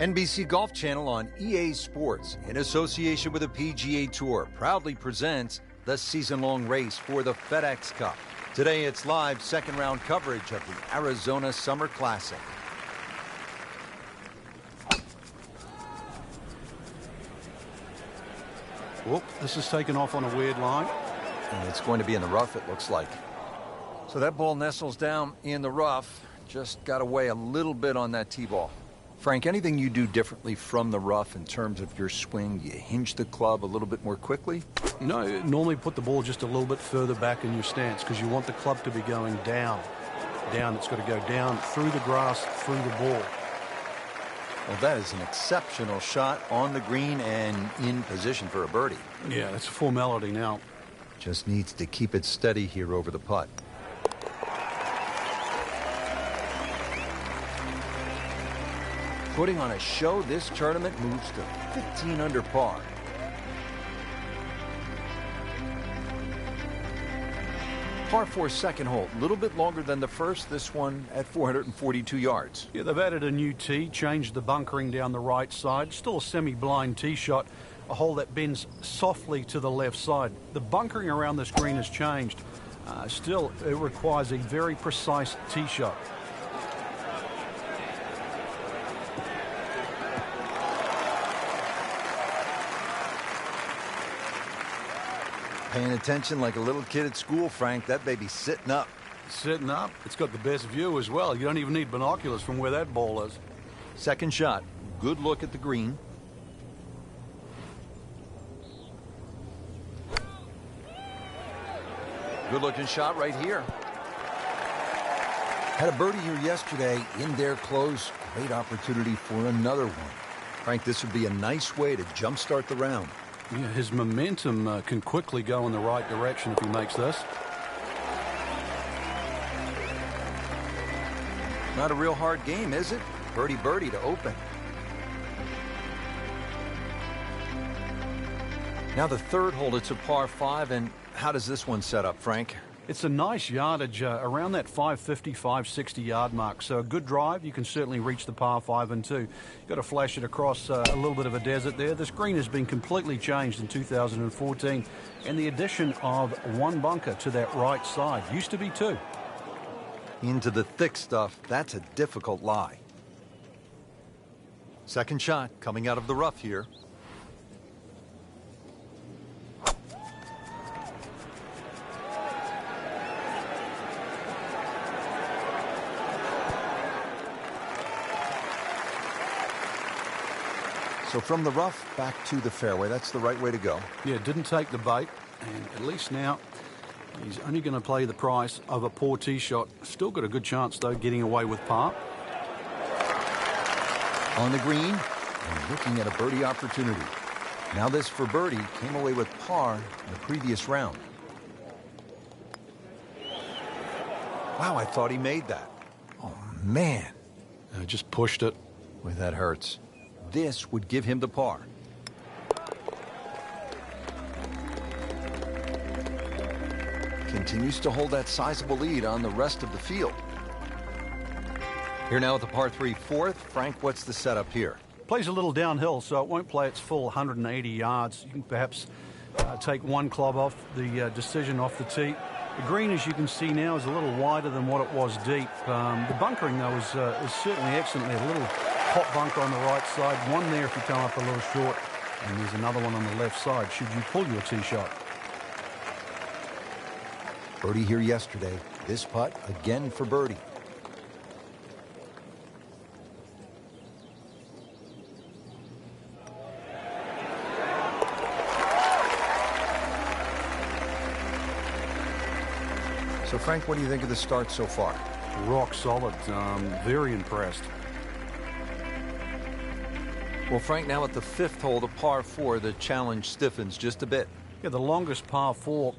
NBC Golf Channel on EA Sports, in association with the PGA Tour, proudly presents the season-long race for the FedEx Cup. Today it's live second-round coverage of the Arizona Summer Classic. Whoop, this is taken off on a weird line. And it's going to be in the rough, it looks like. So that ball nestles down in the rough. Just got away a little bit on that tee ball. Frank, anything you do differently from the rough in terms of your swing? You hinge the club a little bit more quickly? No, normally put the ball just a little bit further back in your stance because you want the club to be going down. It's got to go down through the grass, through the ball. Well, that is an exceptional shot on the green and in position for a birdie. Yeah, it's a formality now. Just needs to keep it steady here over the putt. Putting on a show, this tournament moves to 15 under par. Par 4 second hole, a little bit longer than the first, this one at 442 yards. Yeah, they've added a new tee, changed the bunkering down the right side. Still a semi-blind tee shot, a hole that bends softly to the left side. The bunkering around this green has changed. Still, it requires a very precise tee shot. Paying attention like a little kid at school, Frank. That baby's sitting up. Sitting up. It's got the best view as well. You don't even need binoculars from where that ball is. Second shot. Good look at the green. Good looking shot right here. Had a birdie here yesterday in there close. Great opportunity for another one. Frank, this would be a nice way to jumpstart the round. Yeah, his momentum can quickly go in the right direction if he makes this. Not a real hard game, is it? Birdie to open. Now the third hole, it's a par 5, and how does this one set up, Frank? It's a nice yardage around that 550, 560 yard mark. So a good drive, you can certainly reach the par 5 and 2. You've got to flash it across a little bit of a desert there. This green has been completely changed in 2014. And the addition of one bunker to that right side. Used to be 2. Into the thick stuff, that's a difficult lie. Second shot coming out of the rough here. So from the rough back to the fairway, that's the right way to go. Yeah, didn't take the bait, and at least now he's only going to play the price of a poor tee shot. Still got a good chance, though, getting away with par. On the green, and looking at a birdie opportunity. Now this for birdie, came away with par in the previous round. Wow, I thought he made that. Oh, man. Just pushed it. Boy, that hurts. This would give him the par. Continues to hold that sizable lead on the rest of the field. Here now at the par 3 fourth. Frank, what's the setup here? Plays a little downhill, so it won't play its full 180 yards. You can perhaps take one club off the decision off the tee. The green, as you can see now, is a little wider than what it was deep. The bunkering, though, is certainly excellent. There's a little hot bunker on the right side. One there if you come up a little short. And there's another one on the left side should you pull your tee shot. Birdie here yesterday. This putt again for birdie. So, Frank, what do you think of the start so far? Rock solid. Very impressed. Well, Frank, now at the fifth hole, the par 4, the challenge stiffens just a bit. Yeah, the longest par 4,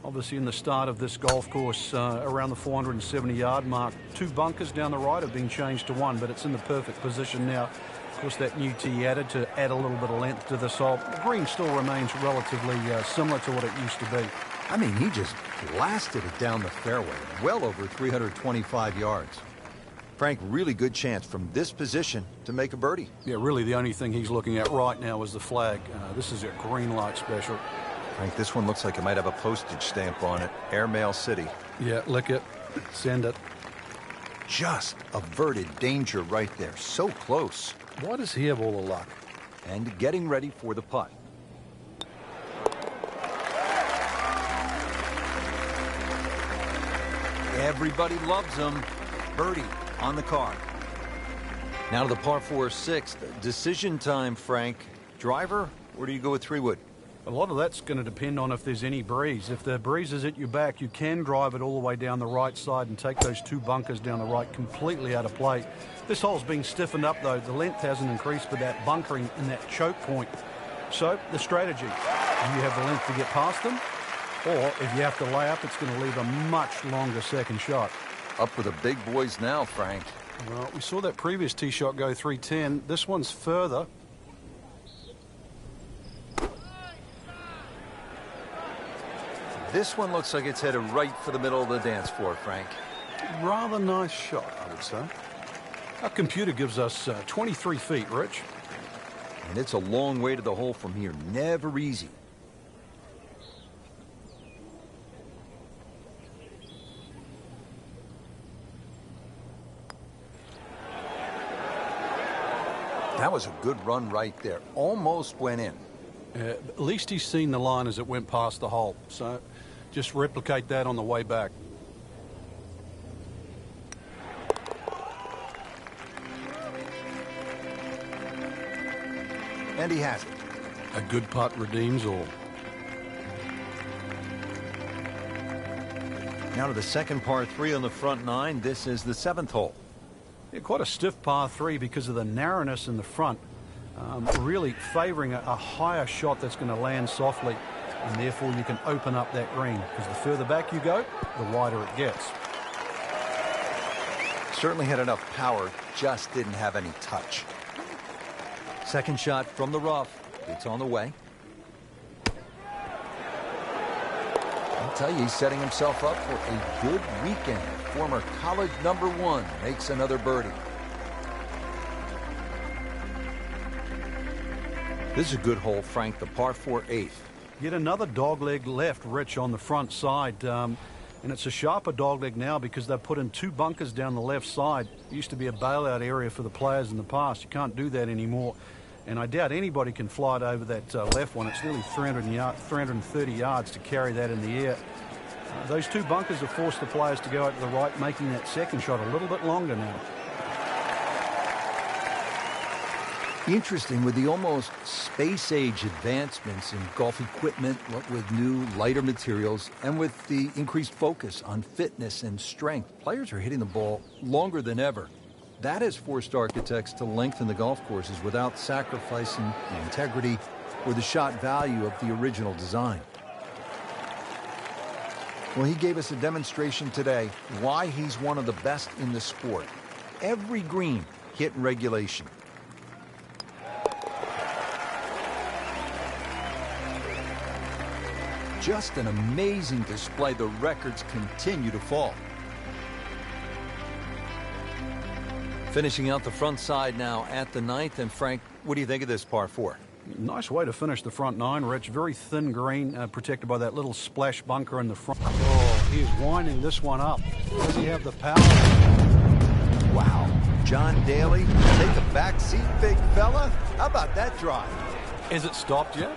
obviously in the start of this golf course, around the 470-yard mark. 2 bunkers down the right have been changed to 1, but it's in the perfect position now. Of course, that new tee added to add a little bit of length to this hole. The green still remains relatively similar to what it used to be. I mean, he just blasted it down the fairway, well over 325 yards. Frank, really good chance from this position to make a birdie. Yeah, really the only thing he's looking at right now is the flag. This is a green light special. Frank, this one looks like it might have a postage stamp on it. Airmail City. Yeah, lick it. Send it. Just averted danger right there. So close. Why does he have all the luck? And getting ready for the putt. Everybody loves him. Birdie on the card. Now to the par 4 sixth. Decision time, Frank. Driver, or do you go with 3-wood? A lot of that's going to depend on if there's any breeze. If the breeze is at your back, you can drive it all the way down the right side and take those 2 bunkers down the right completely out of play. This hole's being stiffened up, though. The length hasn't increased, but that bunkering in that choke point. So, the strategy. Do you have the length to get past them? Or, if you have to lay up, it's going to leave a much longer second shot. Up with the big boys now, Frank. Well, we saw that previous tee shot go 310. This one's further. This one looks like it's headed right for the middle of the dance floor, Frank. Rather nice shot, I would say. Our computer gives us 23 feet, Rich. And it's a long way to the hole from here. Never easy. That was a good run right there. Almost went in. At least he's seen the line as it went past the hole. So just replicate that on the way back. And he has it. A good putt redeems all. Now to the second par 3 on the front 9. This is the 7th hole. Yeah, quite a stiff par 3 because of the narrowness in the front. Really favoring a higher shot that's going to land softly, and therefore you can open up that green, because the further back you go, the wider it gets. Certainly had enough power, just didn't have any touch. Second shot from the rough. It's on the way. I'll tell you, he's setting himself up for a good weekend. Former college #1 makes another birdie. This is a good hole, Frank, the par 4 8th. Yet another dogleg left, Rich, on the front side. And it's a sharper dogleg now because they've put in 2 bunkers down the left side. It used to be a bailout area for the players in the past. You can't do that anymore. And I doubt anybody can fly it over that left one. It's nearly 330 yards to carry that in the air. Those 2 bunkers have forced the players to go out to the right, making that second shot a little bit longer now. Interesting, with the almost space-age advancements in golf equipment, what with new, lighter materials, and with the increased focus on fitness and strength, players are hitting the ball longer than ever. That has forced architects to lengthen the golf courses without sacrificing the integrity or the shot value of the original design. Well, he gave us a demonstration today why he's one of the best in the sport. Every green hit in regulation. Just an amazing display. The records continue to fall. Finishing out the front side now at the 9th. And Frank, what do you think of this par 4? Nice way to finish the front 9, Rich. Very thin green, protected by that little splash bunker in the front. Oh, he's winding this one up. Does he have the power? Wow. John Daly, take a back seat, big fella. How about that drive? Is it stopped yet?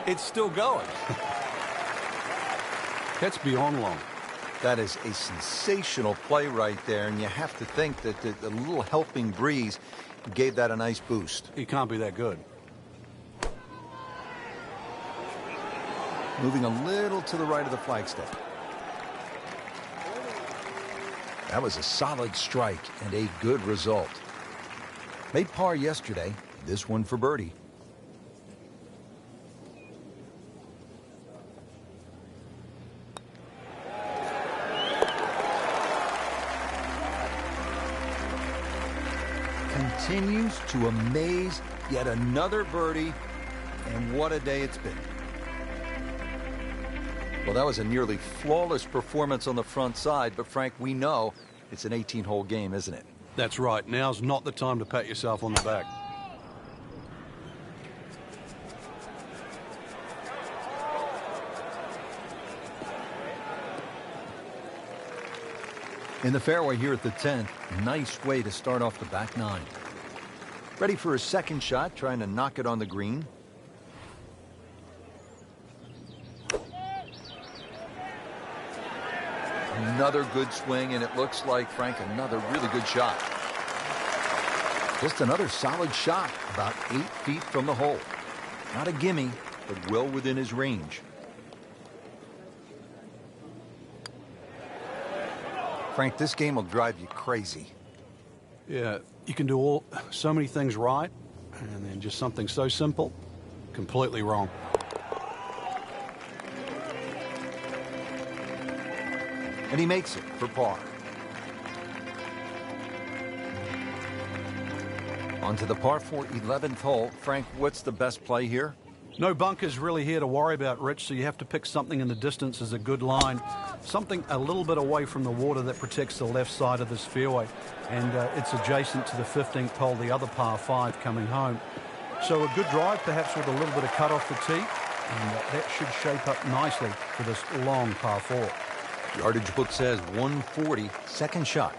It's still going. That's beyond long. That is a sensational play right there, and you have to think that the little helping breeze gave that a nice boost. He can't be that good. Moving a little to the right of the flagstone. That was a solid strike and a good result. Made par yesterday, this one for birdie. Continues to amaze. Yet another birdie, and what a day it's been. Well, that was a nearly flawless performance on the front side, but Frank, we know It's an 18-hole game, isn't it? That's right. Now's not the time to pat yourself on the back. In the fairway here at the 10th, nice way to start off the back nine. Ready for a second shot, trying to knock it on the green. Another good swing, and it looks like, Frank, another really good shot. Just another solid shot, about 8 feet from the hole. Not a gimme, but well within his range. Frank, this game will drive you crazy. Yeah, you can do so many things right, and then just something so simple, completely wrong. And he makes it for par. On to the par 4 11th hole. Frank, what's the best play here? No bunkers really here to worry about, Rich, so you have to pick something in the distance as a good line. Something a little bit away from the water that protects the left side of this fairway. And it's adjacent to the 15th hole, the other par 5 coming home. So a good drive, perhaps with a little bit of cut off the tee. And that should shape up nicely for this long par 4. Yardage book says 140, second shot.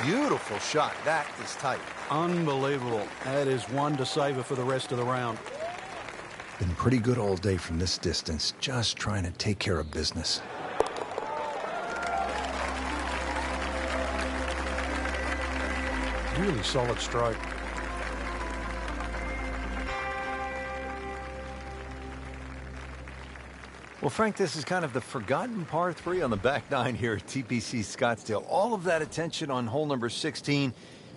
Beautiful shot. That is tight. Unbelievable. That is one to savor for the rest of the round. Been pretty good all day from this distance, just trying to take care of business. Really solid stroke. Well, Frank, this is kind of the forgotten par 3 on the back nine here at TPC Scottsdale. All of that attention on hole number 16.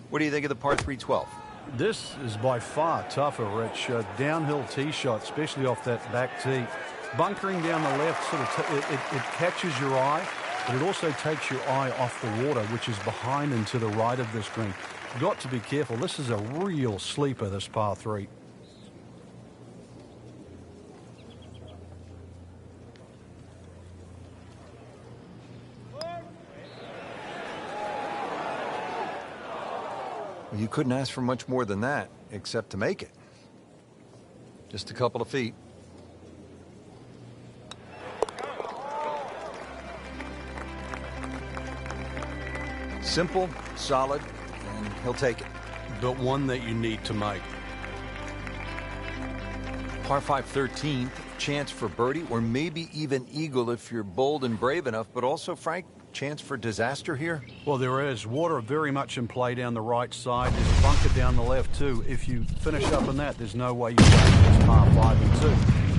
What do you think of the par 3 12? This is by far tougher, Rich. Downhill tee shot, especially off that back tee. Bunkering down the left, sort of it catches your eye, but it also takes your eye off the water, which is behind and to the right of this green. Got to be careful. This is a real sleeper, this par 3. Well, you couldn't ask for much more than that, except to make it. Just a couple of feet. Simple, solid, and he'll take it. But one that you need to make. Par 5 13th, chance for birdie, or maybe even eagle if you're bold and brave enough, but also, Frank, chance for disaster here? Well, there is. Water very much in play down the right side. There's a bunker down the left, too. If you finish up in that, there's no way you can this par 5 and 2.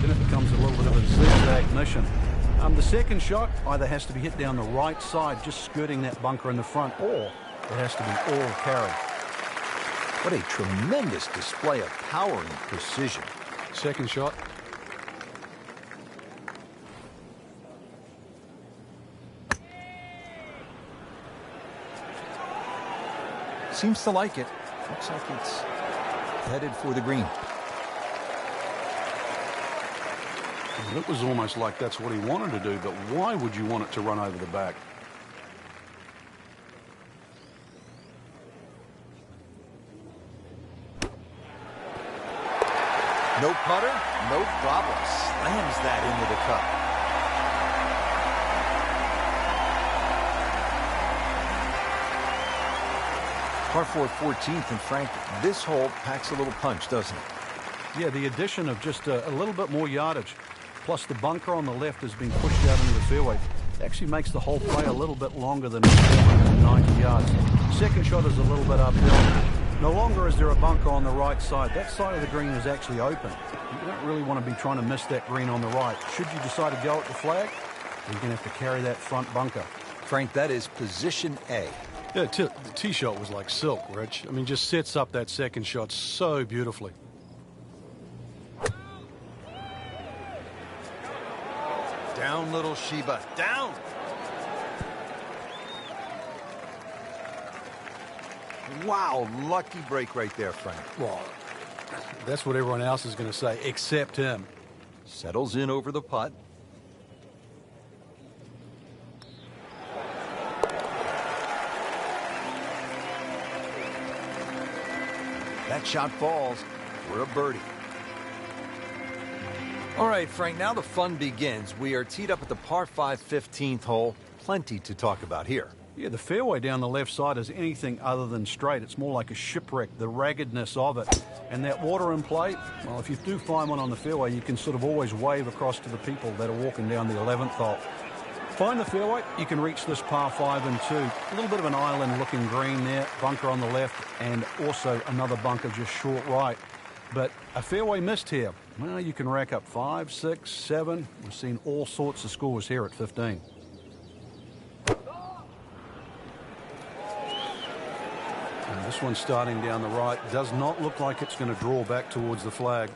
Then it becomes a little bit of a zigzag mission. The second shot either has to be hit down the right side, just skirting that bunker in the front, or it has to be all carry. What a tremendous display of power and precision. Second shot. Seems to like it. Looks like it's headed for the green. It was almost like that's what he wanted to do, but why would you want it to run over the back? No putter, no problem. Slams that into the cup. Par 4 14th, and Frank, this hole packs a little punch, doesn't it? Yeah, the addition of just a little bit more yardage, plus the bunker on the left has been pushed out into the fairway. It actually makes the whole play a little bit longer than 490 yards. Second shot is a little bit uphill. No longer is there a bunker on the right side. That side of the green is actually open. You don't really want to be trying to miss that green on the right. Should you decide to go at the flag, you're going to have to carry that front bunker. Frank, that is position A. Yeah, the tee shot was like silk, Rich. I mean, just sets up that second shot so beautifully. Down, little Sheba. Down! Wow, lucky break right there, Frank. Well, that's what everyone else is going to say, except him. Settles in over the putt. That shot falls for a birdie. All right, Frank, now the fun begins. We are teed up at the par 5 15th hole. Plenty to talk about here. Yeah, the fairway down the left side is anything other than straight. It's more like a shipwreck, the raggedness of it. And that water in play, well, if you do find one on the fairway, you can sort of always wave across to the people that are walking down the 11th hole. Find the fairway, you can reach this par 5 and 2. A little bit of an island-looking green there, bunker on the left, and also another bunker just short right. But a fairway missed here. Well, you can rack up 5, 6, 7. We've seen all sorts of scores here at 15. And this one starting down the right does not look like it's going to draw back towards the flag.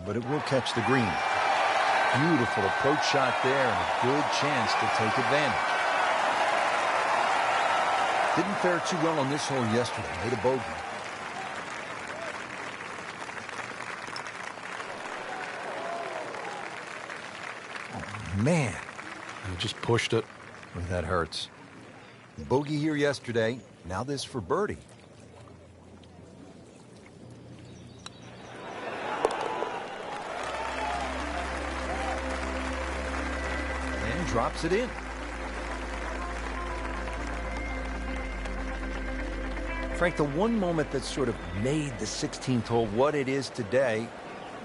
But it will catch the green. Beautiful approach shot there and a good chance to take advantage. Didn't fare too well on this hole yesterday. Made a bogey. Oh, man. He just pushed it. Boy, that hurts. Bogey here yesterday. Now this for birdie. Drops it in. Frank, the one moment that sort of made the 16th hole what it is today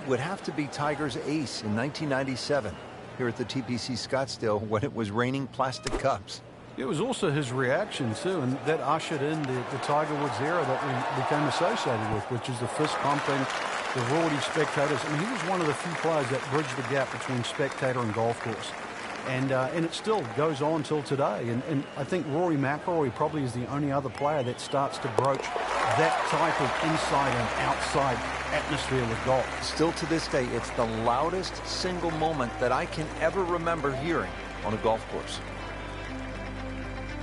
would have to be Tiger's ace in 1997 here at the TPC Scottsdale when it was raining plastic cups. It was also his reaction, too, and that ushered in the Tiger Woods era that we became associated with, which is the fist pumping, the rowdy spectators. I mean, he was one of the few players that bridged the gap between spectator and golf course. And it still goes on till today. And I think Rory McIlroy probably is the only other player that starts to broach that type of inside and outside atmosphere with golf. Still to this day, it's the loudest single moment that I can ever remember hearing on a golf course.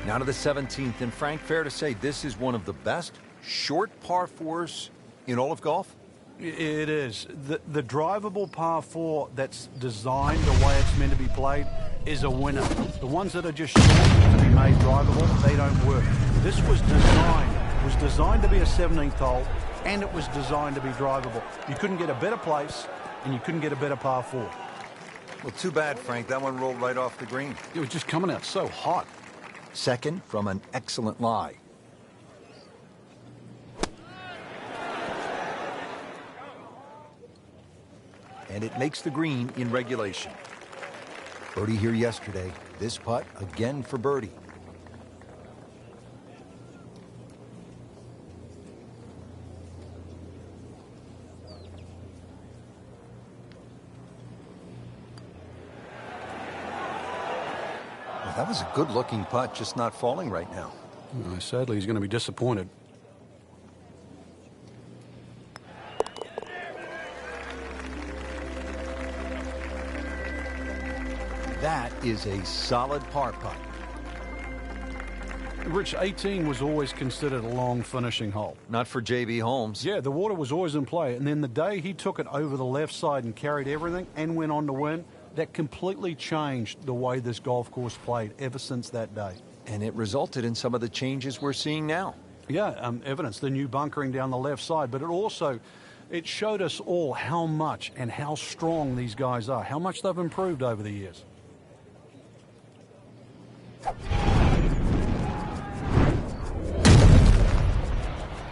Now to the 17th. And Frank, fair to say this is one of the best short par 4s in all of golf? It is. The drivable par 4 that's designed the way it's meant to be played is a winner. The ones that are just short to be made drivable, they don't work. This was designed. It was designed to be a 17th hole, and it was designed to be drivable. You couldn't get a better place, and you couldn't get a better par 4. Well, too bad, Frank. That one rolled right off the green. It was just coming out so hot. Second from an excellent lie. And it makes the green in regulation. Birdie here yesterday. This putt again for birdie. Well, that was a good-looking putt, just not falling right now. Sadly, he's going to be disappointed. That is a solid par putt. Rich, 18 was always considered a long finishing hole. Not for J.B. Holmes. Yeah, the water was always in play. And then the day he took it over the left side and carried everything and went on to win, that completely changed the way this golf course played ever since that day. And it resulted in some of the changes we're seeing now. Yeah, evidence, the new bunkering down the left side. But it showed us all how much and how strong these guys are, how much they've improved over the years.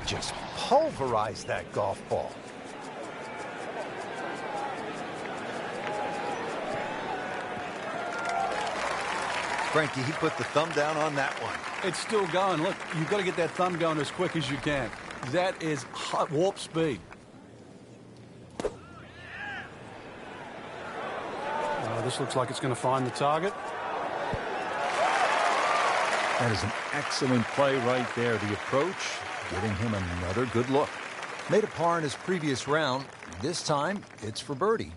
Just pulverized that golf ball. Frankie, he put the thumb down on that one. It's still going. Look, you've got to get that thumb going as quick as you can. That is hot warp speed. This looks like it's going to find the target. That is an excellent play right there. The approach, giving him another good look. Made a par in his previous round. This time, it's for birdie.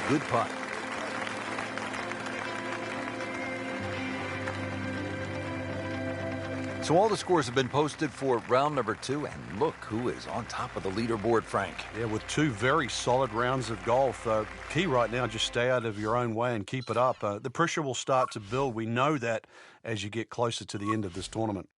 Good putt. So all the scores have been posted for round number 2, and look who is on top of the leaderboard, Frank. Yeah, with 2 very solid rounds of golf. Key right now, just stay out of your own way and keep it up. The pressure will start to build. We know that as you get closer to the end of this tournament.